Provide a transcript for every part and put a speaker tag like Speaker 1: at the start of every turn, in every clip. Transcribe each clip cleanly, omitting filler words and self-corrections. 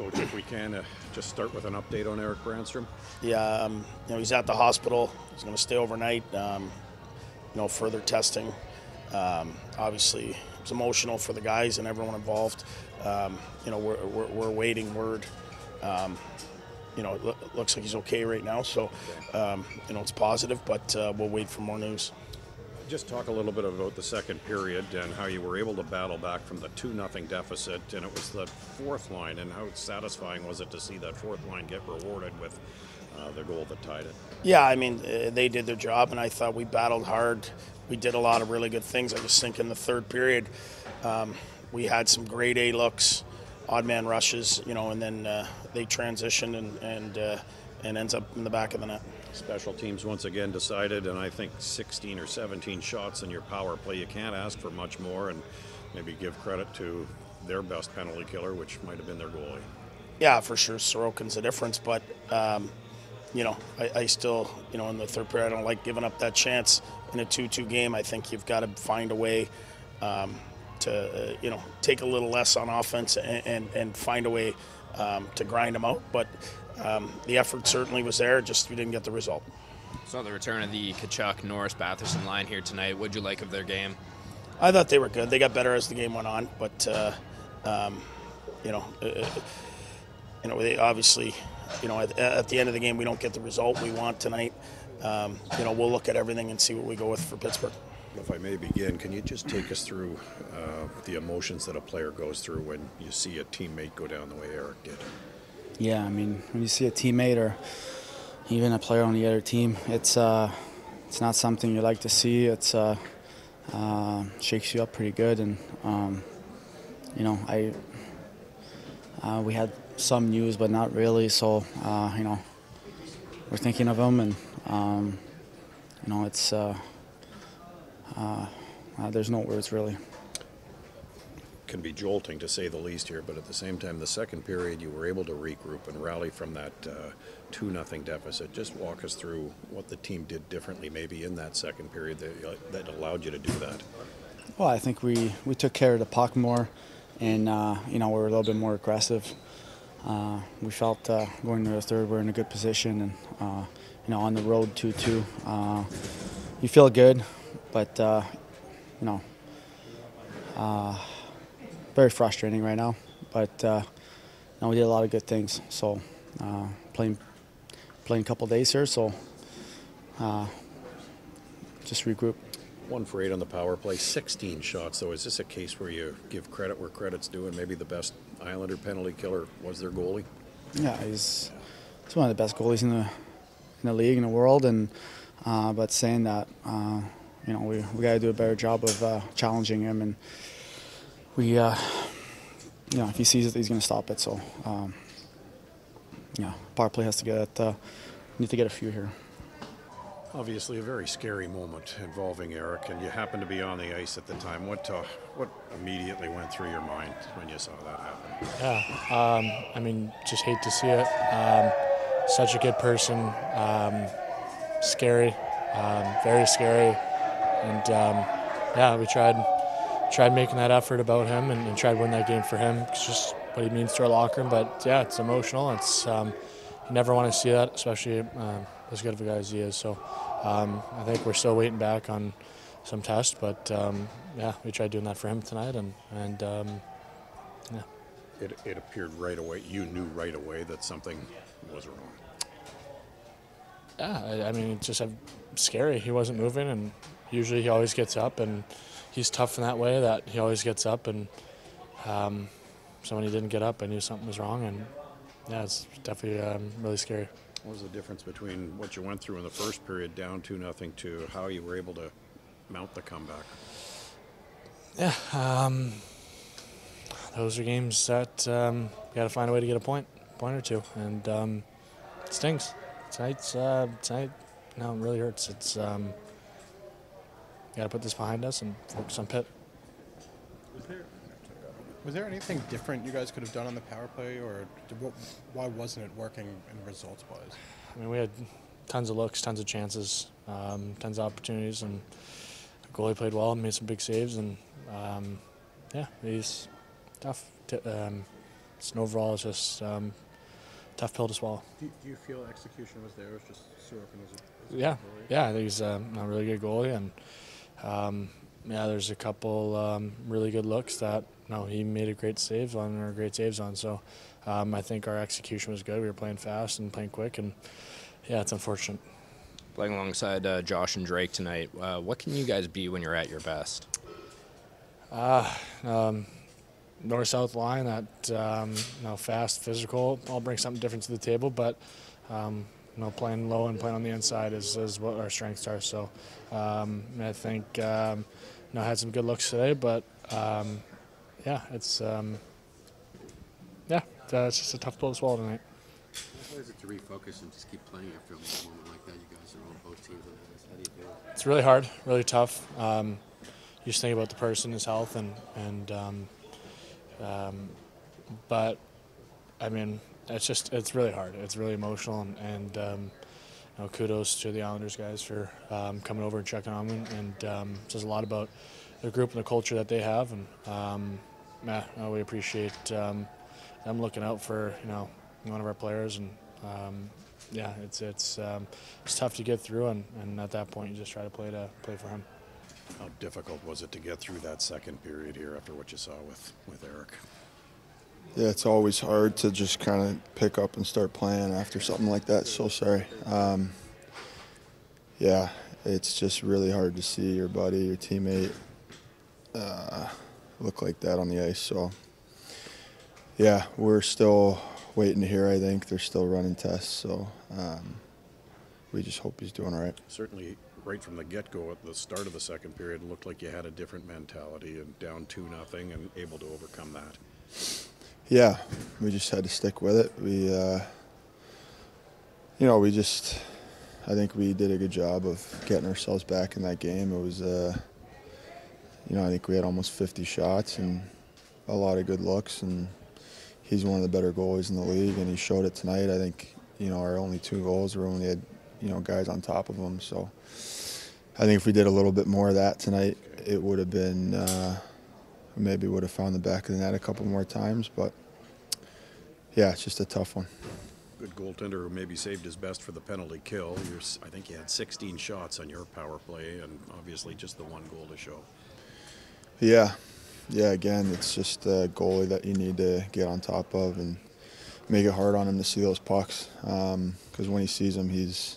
Speaker 1: Coach, if we can, just start with an update on Erik Brannstrom.
Speaker 2: Yeah, he's at the hospital. He's going to stay overnight. Further testing. Obviously, it's emotional for the guys and everyone involved. We're waiting word. It looks like he's okay right now, so it's positive, but we'll wait for more news.
Speaker 1: Just talk a little bit about the second period and how you were able to battle back from the 2-0 deficit, and it was the fourth line, and how satisfying was it to see that fourth line get rewarded with the goal that tied it?
Speaker 2: Yeah, I mean, they did their job, and I thought we battled hard. We did a lot of really good things. I just think in the third period, we had some grade A looks, odd man rushes, and then they transitioned and ends up in the back of the net.
Speaker 1: Special teams once again decided, and I think 16 or 17 shots in your power play. You can't ask for much more, and maybe give credit to their best penalty killer, which might have been their goalie.
Speaker 2: Yeah, for sure, Sorokin's the difference, but I still, in the third period, I don't like giving up that chance in a 2-2 game. I think you've got to find a way to take a little less on offense and find a way to grind them out. But the effort certainly was there, just we didn't get the result.
Speaker 3: Saw the return of the Tkachuk, Norris, Batherson line here tonight. What'd you like of their game?
Speaker 2: I thought they were good. They got better as the game went on, but they obviously, at the end of the game, we don't get the result we want tonight. We'll look at everything and see what we go with for Pittsburgh.
Speaker 1: If I may begin, can you just take us through the emotions that a player goes through when you see a teammate go down the way Erik did?
Speaker 4: Yeah, I mean, when you see a teammate or even a player on the other team, it's not something you like to see. It's shakes you up pretty good, and we had some news, but not really. So we're thinking of him, and it's there's no words really.
Speaker 1: Can be jolting to say the least here, but at the same time, the second period you were able to regroup and rally from that 2-0 deficit. Just walk us through what the team did differently maybe in that second period that allowed you to do that.
Speaker 4: Well, I think we took care of the puck more, and we were a little bit more aggressive. We felt going to the third we're in a good position, and on the road 2-2 you feel good, but very frustrating right now, but we did a lot of good things. So playing a couple days here, so just regroup.
Speaker 1: 1 for 8 on the power play, 16 shots though. Is this a case where you give credit where credit's due, and maybe the best Islander penalty killer was their goalie?
Speaker 4: Yeah, he's one of the best goalies in the league, in the world, and but saying that, we got to do a better job of challenging him, and we, if he sees it, he's going to stop it. So, power play has to get need to get a few here.
Speaker 1: Obviously a very scary moment involving Erik, and you happened to be on the ice at the time. What immediately went through your mind when you saw that happen?
Speaker 5: Yeah, just hate to see it. Such a good person, scary, very scary, and we tried making that effort about him and tried to win that game for him. It's just what he means to our locker room. But yeah, it's emotional. It's you never want to see that, especially as good of a guy as he is. So I think we're still waiting back on some tests, but we tried doing that for him tonight, and yeah.
Speaker 1: It appeared right away. You knew right away that something was wrong.
Speaker 5: Yeah, it's just scary. He wasn't moving, and usually he always gets up, and he's tough in that way that he always gets up, and so when he didn't get up, I knew something was wrong, and yeah, it's definitely really scary.
Speaker 1: What was the difference between what you went through in the first period, down 2-0, to how you were able to mount the comeback?
Speaker 5: Yeah, those are games that you got to find a way to get a point or two, and it stings. Tonight, it really hurts. It's got to put this behind us and focus on Pitt.
Speaker 6: Was there anything different you guys could have done on the power play, or why wasn't it working in results-wise?
Speaker 5: We had tons of looks, tons of chances, tons of opportunities, and the goalie played well and made some big saves, and he's tough. it's overall it's just tough pill to swallow.
Speaker 6: Do you feel execution was there? It was just Sorokin was a
Speaker 5: Yeah,
Speaker 6: good goalie?
Speaker 5: yeah, I think he's a really good goalie, and yeah, there's a couple really good looks that he made a great saves on. So I think our execution was good. We were playing fast and playing quick, and yeah, it's unfortunate.
Speaker 3: Playing alongside Josh and Drake tonight, what can you guys be when you're at your best?
Speaker 5: North-south line, that fast, physical, all bring something different to the table, but playing low and playing on the inside is what our strengths are. So I think had some good looks today, but yeah, it's just a tough pill to swallow tonight.
Speaker 7: How is it to refocus and just keep playing after a moment like that? You guys are on both teams on this. How do you do it?
Speaker 5: It's really hard, really tough. You just think about the person, his health, but I mean, it's really hard. It's really emotional, and kudos to the Islanders guys for coming over and checking on me, and it says a lot about their group and the culture that they have, and we appreciate them looking out for one of our players, and yeah, it's tough to get through, and at that point you just try to play for him.
Speaker 1: How difficult was it to get through that second period here after what you saw with Eric?
Speaker 8: Yeah, it's always hard to just kind of pick up and start playing after something like that. So sorry. Yeah, it's just really hard to see your buddy, your teammate look like that on the ice. So yeah, we're still waiting to hear. I think they're still running tests. So we just hope he's doing all right.
Speaker 1: Certainly, right from the get-go at the start of the second period, it looked like you had a different mentality and down 2-0 and able to overcome that.
Speaker 8: Yeah, we just had to stick with it. I think we did a good job of getting ourselves back in that game. It was, I think we had almost 50 shots and a lot of good looks, and he's one of the better goalies in the league, and he showed it tonight. I think, our only 2 goals were when we had, guys on top of him. So I think if we did a little bit more of that tonight, it would have been, maybe would have found the back of the net a couple more times. But yeah, it's just a tough one.
Speaker 1: Good goaltender who maybe saved his best for the penalty kill. I think you had 16 shots on your power play, and obviously just the 1 goal to show.
Speaker 8: Yeah, again, it's just a goalie that you need to get on top of and make it hard on him to see those pucks. Because when he sees them, he's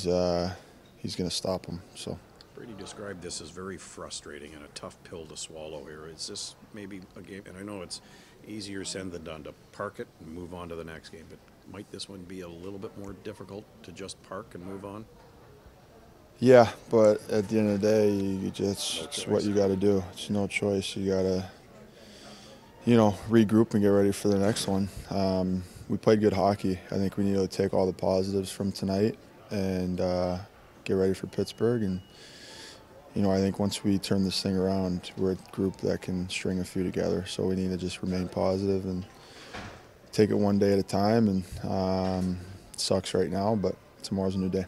Speaker 8: going to stop them. So.
Speaker 1: Brady described this as very frustrating and a tough pill to swallow here. Is this maybe a game, and I know it's easier said than done to park it and move on to the next game, but might this one be a little bit more difficult to just park and move on?
Speaker 8: Yeah, but at the end of the day, it's what you got to do. It's no choice. You got to, regroup and get ready for the next one. We played good hockey. I think we need to take all the positives from tonight and get ready for Pittsburgh. And I think once we turn this thing around, we're a group that can string a few together. So we need to just remain positive and take it one day at a time. And it sucks right now, but tomorrow's a new day.